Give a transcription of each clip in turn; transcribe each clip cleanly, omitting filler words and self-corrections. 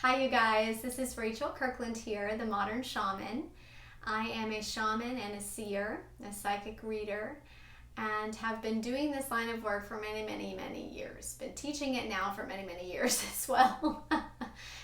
Hi you guys, this is Rachel Kirkland here, the Modern Shaman. I am a shaman and a seer, a psychic reader, and have been doing this line of work for many years. Been teaching it now for many years as well.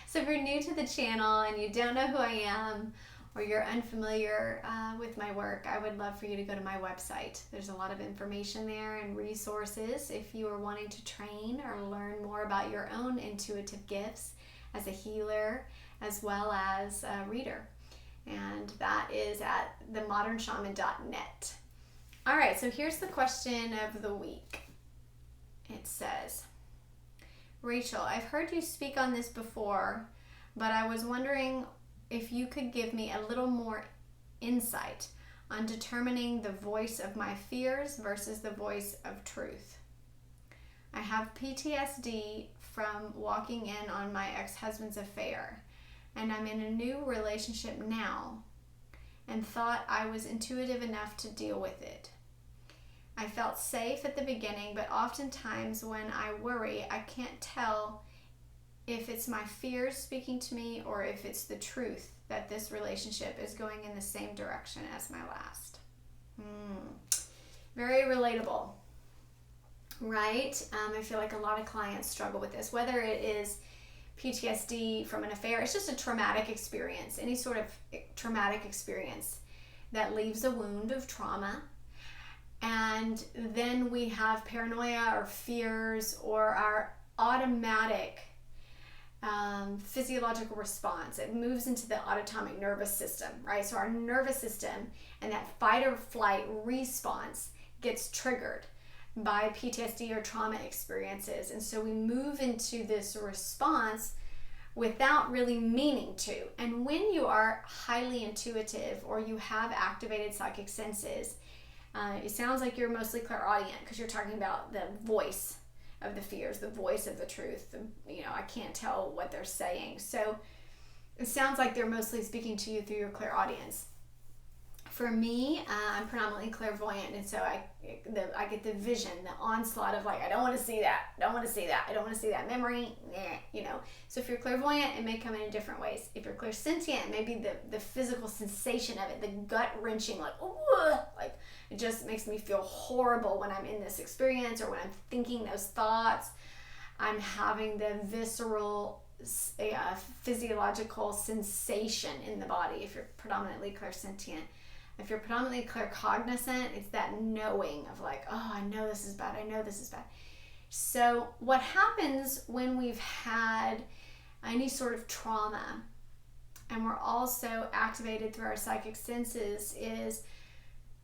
So if you're new to the channel and you don't know who I am, or you're unfamiliar with my work, I would love for you to go to my website. There's a lot of information there and resources if you are wanting to train or learn more about your own intuitive gifts as a healer as well as a reader. And that is at themodernshaman.net. All right, so here's the question of the week. It says, Rachel, I've heard you speak on this before, but I was wondering if you could give me a little more insight on determining the voice of my fears versus the voice of truth. I have PTSD from walking in on my ex-husband's affair, and I'm in a new relationship now and thought I was intuitive enough to deal with it. I felt safe at the beginning, but oftentimes when I worry, I can't tell if it's my fears speaking to me or if it's the truth that this relationship is going in the same direction as my last. Very relatable, right? I feel like a lot of clients struggle with this, whether it is PTSD from an affair. It's just a traumatic experience, any sort of traumatic experience that leaves a wound of trauma. And then we have paranoia or fears or our automatic physiological response. It moves into the autonomic nervous system, right? So our nervous system and that fight or flight response gets triggered by PTSD or trauma experiences. And so we move into this response without really meaning to. And when you are highly intuitive or you have activated psychic senses, it sounds like you're mostly clairaudient because you're talking about the voice of the fears, the voice of the truth. I can't tell what they're saying. So it sounds like they're mostly speaking to you through your clairaudience. For me, I'm predominantly clairvoyant, and so I get the vision, the onslaught of like, I don't want to see that, I don't want to see that memory, So if you're clairvoyant, it may come in different ways. If you're clairsentient, maybe the physical sensation of it, the gut-wrenching, like it just makes me feel horrible when I'm in this experience or when I'm thinking those thoughts. I'm having the visceral physiological sensation in the body if you're predominantly clairsentient. If you're predominantly claircognizant, it's that knowing of like, oh, I know this is bad. So what happens when we've had any sort of trauma and we're also activated through our psychic senses is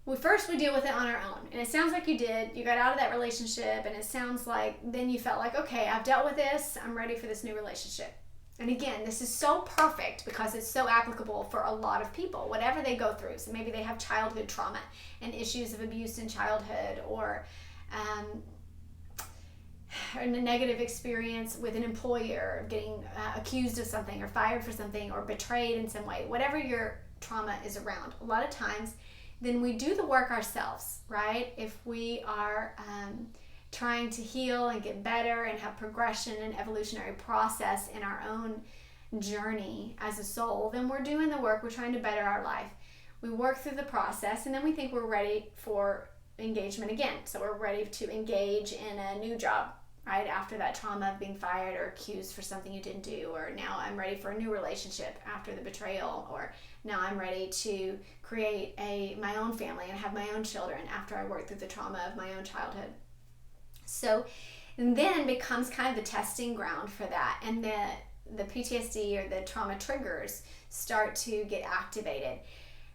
we deal with it on our own. And it sounds like you did. You got out of that relationship, and it sounds like then you felt like, okay, I've dealt with this. I'm ready for this new relationship. And again, this is so perfect because it's so applicable for a lot of people, whatever they go through. So maybe they have childhood trauma and issues of abuse in childhood, or a negative experience with an employer, getting accused of something or fired for something or betrayed in some way, whatever your trauma is around. A lot of times, then we do the work ourselves, right? If we are trying to heal and get better and have progression and evolutionary process in our own journey as a soul, then we're doing the work. We're trying to better our life. We work through the process, and then we think we're ready for engagement again. So we're ready to engage in a new job, right? After that trauma of being fired or accused for something you didn't do, or now I'm ready for a new relationship after the betrayal, or now I'm ready to create my own family and have my own children after I work through the trauma of my own childhood. So then becomes kind of the testing ground for that, and the PTSD or the trauma triggers start to get activated.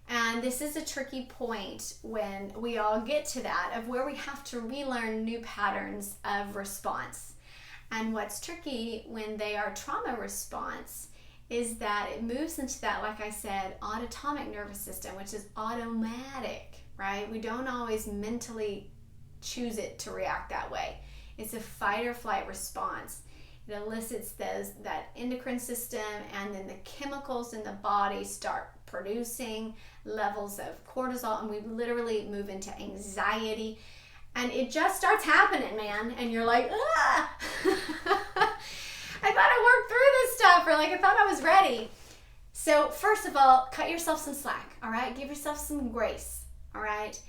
And this is a tricky point when we all get to that of where we have to relearn new patterns of response. And what's tricky when they are trauma response is that it moves into that, like I said, autonomic nervous system, which is automatic, right? We don't always mentally choose it to react that way. It's a fight or flight response. It elicits that endocrine system, and then the chemicals in the body start producing levels of cortisol, and we literally move into anxiety, and it just starts happening, man, and you're like, ah! I thought I worked through this stuff, or Like, I thought I was ready. So first of all, cut yourself some slack, all right? Give yourself some grace, all right?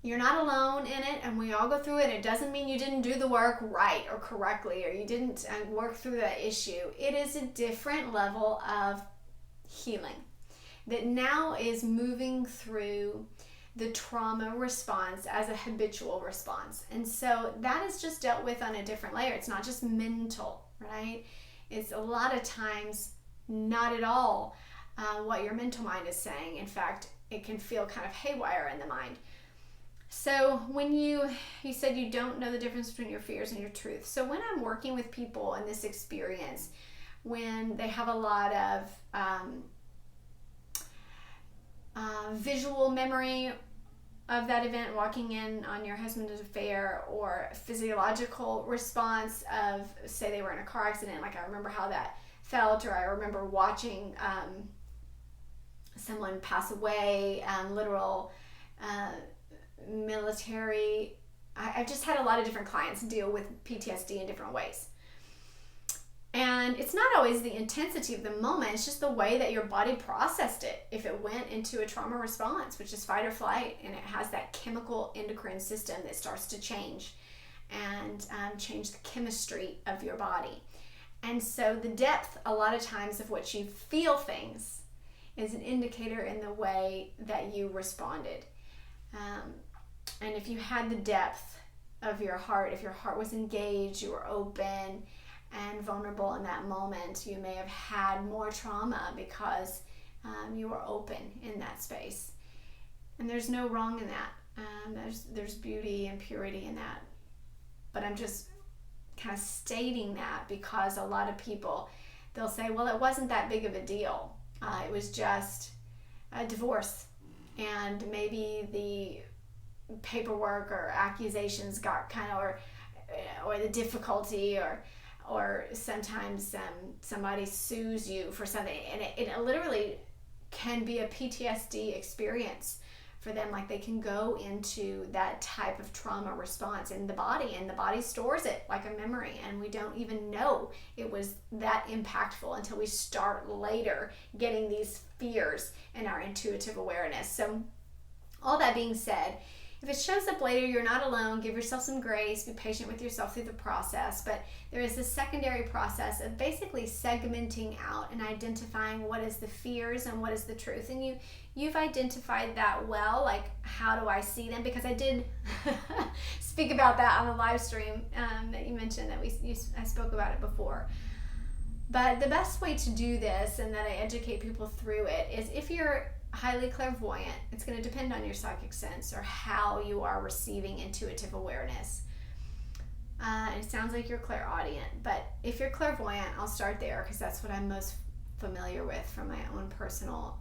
You're not alone in it, and we all go through it. It doesn't mean you didn't do the work right or correctly, or you didn't work through that issue. It is a different level of healing that now is moving through the trauma response as a habitual response. And so that is just dealt with on a different layer. It's not just mental, right? It's a lot of times not at all what your mental mind is saying. In fact, it can feel kind of haywire in the mind. So when you said you don't know the difference between your fears and your truth. So when I'm working with people in this experience, when they have a lot of visual memory of that event, walking in on your husband's affair, or physiological response of, say they were in a car accident, like I remember how that felt, or I remember watching someone pass away, literal military. I've just had a lot of different clients deal with PTSD in different ways. And it's not always the intensity of the moment, it's just the way that your body processed it. If it went into a trauma response, which is fight or flight, and it has that chemical endocrine system that starts to change and change the chemistry of your body. And so the depth, a lot of times, of what you feel things is an indicator in the way that you responded. And if you had the depth of your heart, if your heart was engaged, you were open and vulnerable in that moment, you may have had more trauma because you were open in that space. And there's no wrong in that. There's beauty and purity in that. But I'm just kind of stating that because a lot of people, they'll say, well, it wasn't that big of a deal. It was just a divorce. And maybe the paperwork or accusations got kind of, or the difficulty, or sometimes somebody sues you for something, and it literally can be a PTSD experience for them. Like, they can go into that type of trauma response in the body, and the body stores it like a memory, and we don't even know it was that impactful until we start later getting these fears in our intuitive awareness. So all that being said, if it shows up later, you're not alone. Give yourself some grace. Be patient with yourself through the process. But there is this secondary process of basically segmenting out and identifying what is the fears and what is the truth. And you've identified that well. Like, how do I see them? Because I did speak about that on the live stream that you mentioned, that I spoke about it before. But the best way to do this, and that I educate people through it, is if you're highly clairvoyant, it's going to depend on your psychic sense or how you are receiving intuitive awareness. It sounds like you're clairaudient, but if you're clairvoyant, I'll start there because that's what I'm most familiar with from my own personal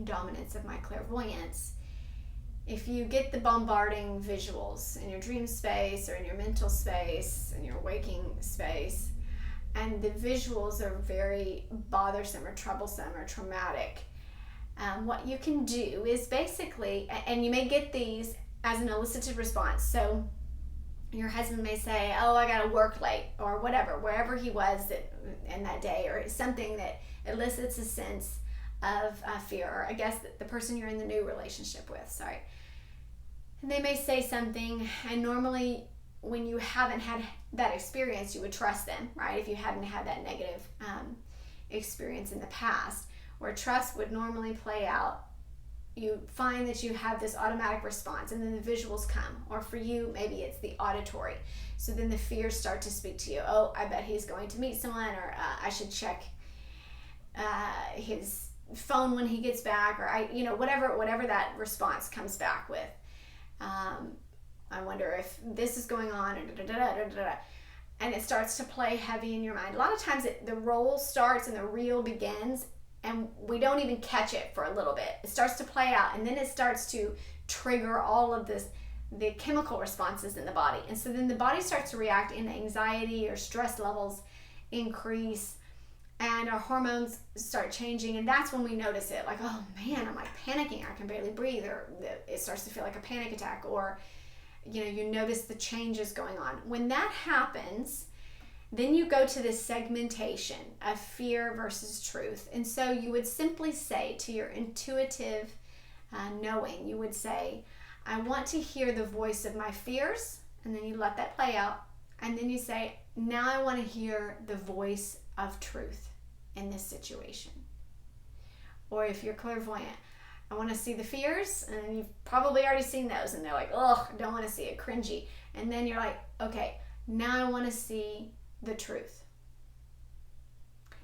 dominance of my clairvoyance. If you get the bombarding visuals in your dream space or in your mental space, in your waking space, and the visuals are very bothersome or troublesome or traumatic, what you can do is basically, and you may get these as an elicited response. So your husband may say, oh, I got to work late, or whatever, wherever he was in that day, or something that elicits a sense of fear, or I guess the person you're in the new relationship with, sorry. And they may say something, and normally when you haven't had that experience, you would trust them, right? If you hadn't had that negative experience in the past, where trust would normally play out, you find that you have this automatic response, and then the visuals come. Or for you, maybe it's the auditory. So then the fears start to speak to you. Oh, I bet he's going to meet someone, or I should check his phone when he gets back, or whatever that response comes back with. I wonder if this is going on, and it starts to play heavy in your mind. A lot of times the role starts and the reel begins, and we don't even catch it for a little bit. It starts to play out, and then it starts to trigger all of the chemical responses in the body. And so then the body starts to react, and anxiety or stress levels increase, and our hormones start changing, and that's when we notice it. Like, oh man, I'm like panicking, I can barely breathe, or it starts to feel like a panic attack, or you notice the changes going on. When that happens, Then you go to the segmentation of fear versus truth. And so you would simply say to your intuitive knowing, you would say, I want to hear the voice of my fears. And then you let that play out. And then you say, now I want to hear the voice of truth in this situation. Or if you're clairvoyant, I want to see the fears, and you've probably already seen those, and they're like, ugh, I don't want to see it, cringy. And then you're like, okay, now I want to see the truth.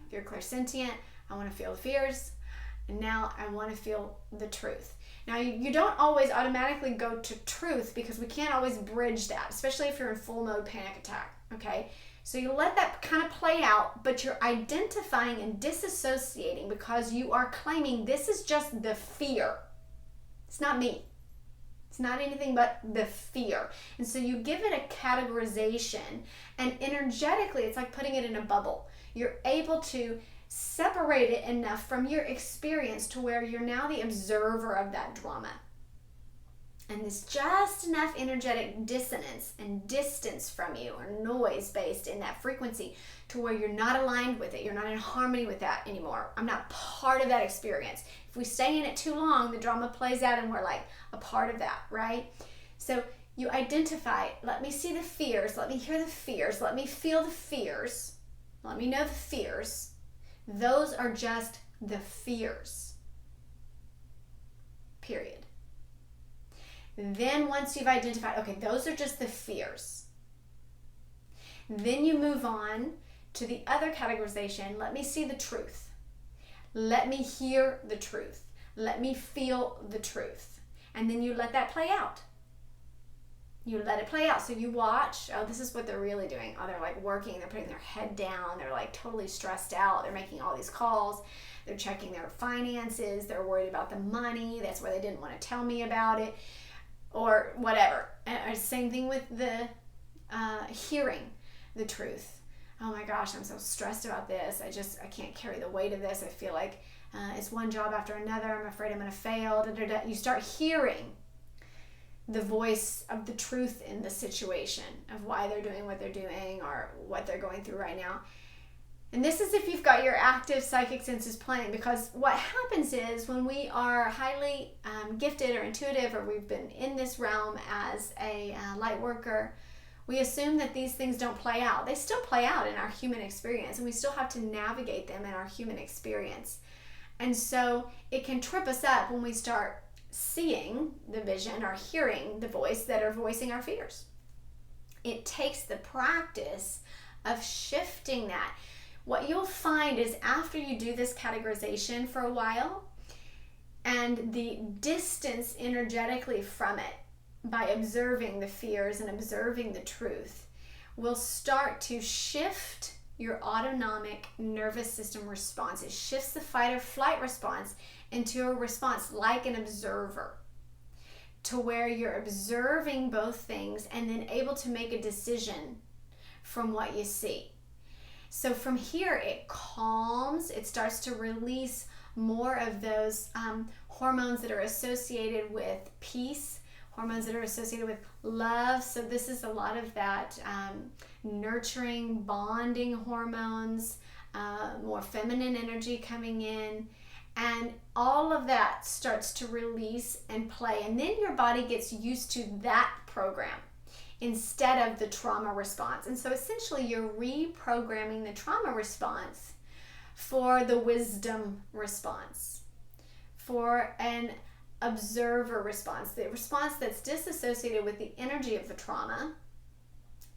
If you're clairsentient, I want to feel the fears, and now I want to feel the truth. Now, you don't always automatically go to truth because we can't always bridge that, especially if you're in full mode panic attack, okay? So you let that kind of play out, but you're identifying and disassociating because you are claiming this is just the fear. It's not me. It's not anything but the fear. And so you give it a categorization, and energetically, it's like putting it in a bubble. You're able to separate it enough from your experience to where you're now the observer of that drama. And there's just enough energetic dissonance and distance from you, or noise based in that frequency, to where you're not aligned with it. You're not in harmony with that anymore. I'm not part of that experience. If we stay in it too long, the drama plays out and we're like a part of that, right? So you identify, let me see the fears, let me hear the fears, let me feel the fears, let me know the fears. Those are just the fears. Period. Then once you've identified, okay, those are just the fears. Then you move on to the other categorization. Let me see the truth. Let me hear the truth. Let me feel the truth. And then you let that play out. You let it play out. So you watch, oh, this is what they're really doing. Oh, they're like working, they're putting their head down, they're like totally stressed out, they're making all these calls, they're checking their finances, they're worried about the money, that's why they didn't want to tell me about it, or whatever. And same thing with the hearing the truth. Oh my gosh, I'm so stressed about this. I can't carry the weight of this. I feel like it's one job after another. I'm afraid I'm going to fail. Da, da, da. You start hearing the voice of the truth in the situation of why they're doing what they're doing or what they're going through right now. And this is if you've got your active psychic senses playing, because what happens is when we are highly gifted or intuitive, or we've been in this realm as a light worker, we assume that these things don't play out. They still play out in our human experience, and we still have to navigate them in our human experience. And so it can trip us up when we start seeing the vision or hearing the voice that are voicing our fears. It takes the practice of shifting that. What you'll find is after you do this categorization for a while, and the distance energetically from it by observing the fears and observing the truth will start to shift your autonomic nervous system response. It shifts the fight or flight response into a response like an observer, to where you're observing both things and then able to make a decision from what you see. So from here, it calms, it starts to release more of those hormones that are associated with peace, hormones that are associated with love. So this is a lot of that nurturing, bonding hormones, more feminine energy coming in. And all of that starts to release and play. And then your body gets used to that program instead of the trauma response. And so essentially you're reprogramming the trauma response for the wisdom response, for an observer response, the response that's disassociated with the energy of the trauma,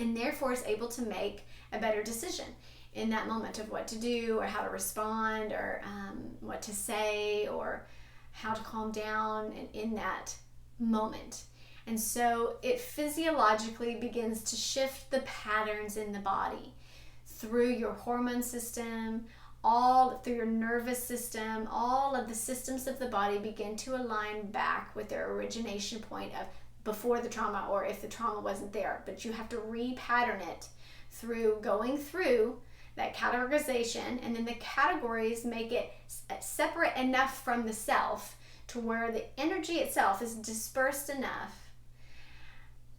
and therefore is able to make a better decision in that moment of what to do or how to respond or what to say or how to calm down in that moment. And so it physiologically begins to shift the patterns in the body through your hormone system, all through your nervous system. All of the systems of the body begin to align back with their origination point of before the trauma, or if the trauma wasn't there. But you have to repattern it through going through that categorization, and then the categories make it separate enough from the self to where the energy itself is dispersed enough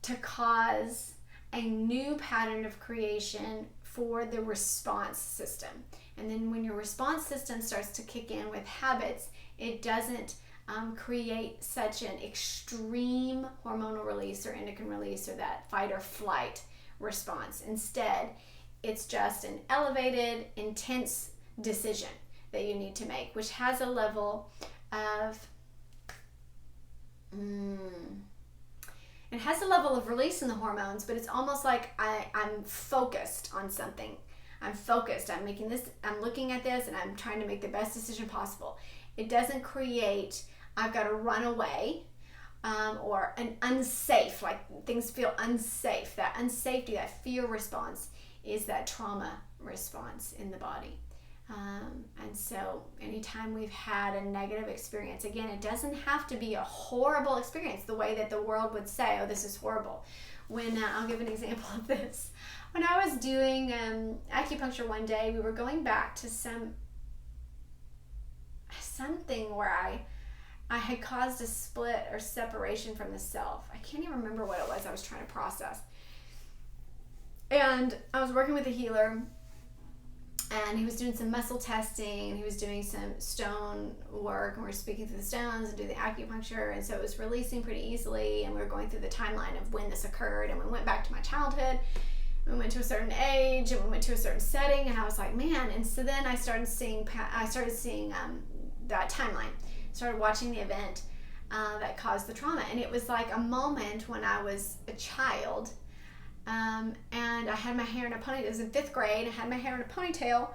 to cause a new pattern of creation for the response system. And then when your response system starts to kick in with habits, it doesn't create such an extreme hormonal release or endocrine release or that fight or flight response. Instead, it's just an elevated, intense decision that you need to make, which has a level of it has a level of release in the hormones, but it's almost like I'm focused on something. I'm focused. I'm making this. I'm looking at this, and I'm trying to make the best decision possible. It doesn't create, I've got to run away, or an unsafe, like things feel unsafe. That unsafety, that fear response is that trauma response in the body. And so anytime we've had a negative experience, again, it doesn't have to be a horrible experience the way that the world would say, oh, this is horrible. When, I'll give an example of this. When I was doing acupuncture one day, we were going back to something where I had caused a split or separation from the self. I can't even remember what it was I was trying to process. And I was working with a healer, and he was doing some muscle testing, and he was doing some stone work, and we were speaking through the stones and doing the acupuncture, and so it was releasing pretty easily, and we were going through the timeline of when this occurred, and we went back to my childhood, and we went to a certain age, and we went to a certain setting, and I was like, man. And so then I started seeing that timeline, started watching the event that caused the trauma, and it was like a moment when I was a child. And I had my hair in a ponytail. It was in 5th grade. I had my hair in a ponytail,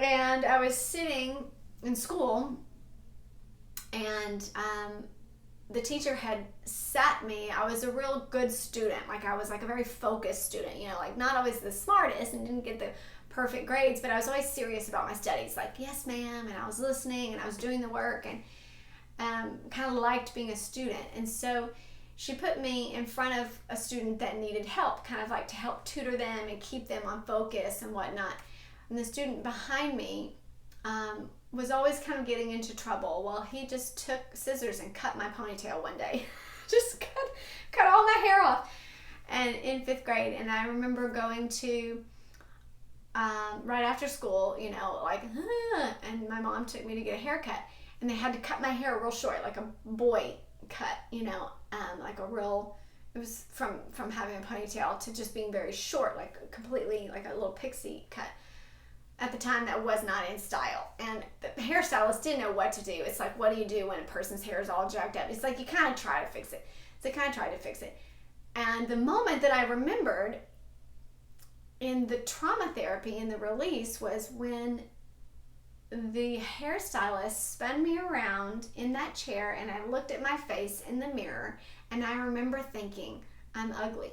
and I was sitting in school, and the teacher had sat me. I was a real good student. Like, I was like a very focused student, like not always the smartest and didn't get the perfect grades, but I was always serious about my studies. Like, yes, ma'am. And I was listening, and I was doing the work, and kind of liked being a student. And so she put me in front of a student that needed help, kind of like to help tutor them and keep them on focus and whatnot. And the student behind me was always kind of getting into trouble. Well, he just took scissors and cut my ponytail one day. Just cut all my hair off. And in 5th grade, and I remember going to right after school, and my mom took me to get a haircut, and they had to cut my hair real short, like a boy cut, like a real, it was from having a ponytail to just being very short, like completely like a little pixie cut. At the time, that was not in style, and the hairstylist didn't know what to do. It's like, what do you do when a person's hair is all jacked up? It's like, you kind of try to fix it. And the moment that I remembered in the trauma therapy, in the release, was when the hairstylist spun me around in that chair, and I looked at my face in the mirror, and I remember thinking, I'm ugly.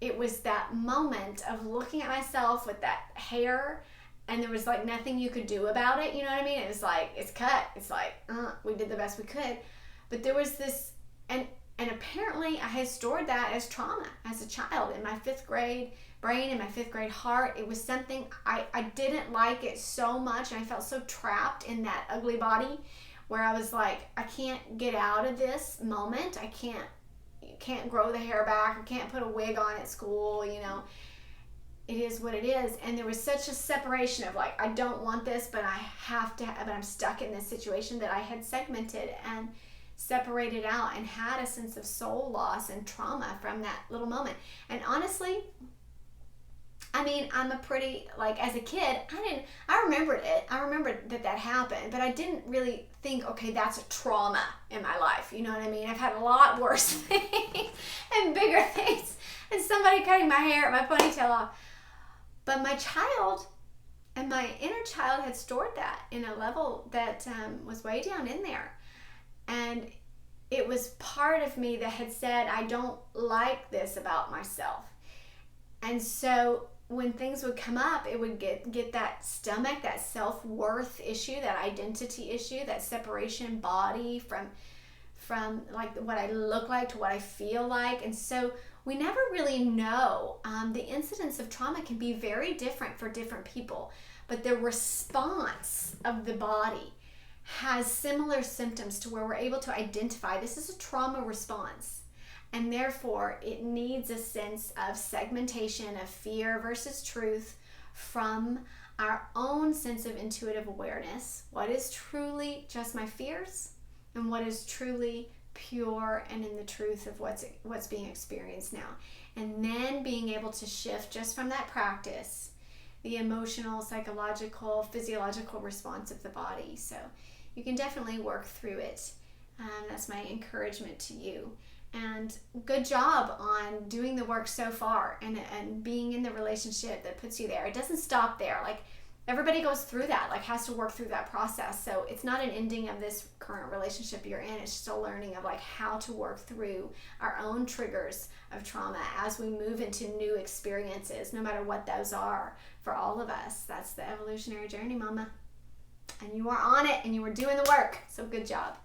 It was that moment of looking at myself with that hair, and there was like nothing you could do about it. You know what I mean? It was like, it's cut. It's like, we did the best we could. But there was this, and apparently I had stored that as trauma as a child in my 5th grade brain, in my 5th grade heart. It was something, I didn't like it so much, and I felt so trapped in that ugly body where I was like, I can't get out of this moment. I can't grow the hair back. I can't put a wig on at school, It is what it is. And there was such a separation of like, I don't want this, but but I'm stuck in this situation, that I had segmented and separated out and had a sense of soul loss and trauma from that little moment. And honestly, I'm a pretty, like, as a kid, I remembered it. I remembered that happened, but I didn't really think, okay, that's a trauma in my life. You know what I mean? I've had a lot worse things and bigger things, and somebody cutting my hair, my ponytail off. But my child and my inner child had stored that in a level that was way down in there. And it was part of me that had said, I don't like this about myself. And so when things would come up, it would get that stomach, that self-worth issue, that identity issue, that separation body from like what I look like to what I feel like. And so we never really know. The incidence of trauma can be very different for different people, but the response of the body has similar symptoms to where we're able to identify this is a trauma response. And therefore, it needs a sense of segmentation of fear versus truth from our own sense of intuitive awareness. What is truly just my fears, and what is truly pure and in the truth of what's being experienced now. And then being able to shift just from that practice the emotional, psychological, physiological response of the body. So you can definitely work through it. That's my encouragement to you. And good job on doing the work so far and being in the relationship that puts you there. It doesn't stop there. Like, everybody goes through that, like has to work through that process. So it's not an ending of this current relationship you're in. It's just a learning of like how to work through our own triggers of trauma as we move into new experiences, no matter what those are for all of us. That's the evolutionary journey, mama. And you are on it and you are doing the work. So good job.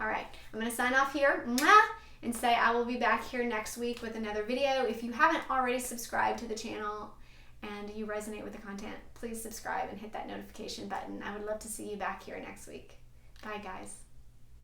All right, I'm going to sign off here. Mwah! And say I will be back here next week with another video. If you haven't already subscribed to the channel and you resonate with the content, please subscribe and hit that notification button. I would love to see you back here next week. Bye, guys.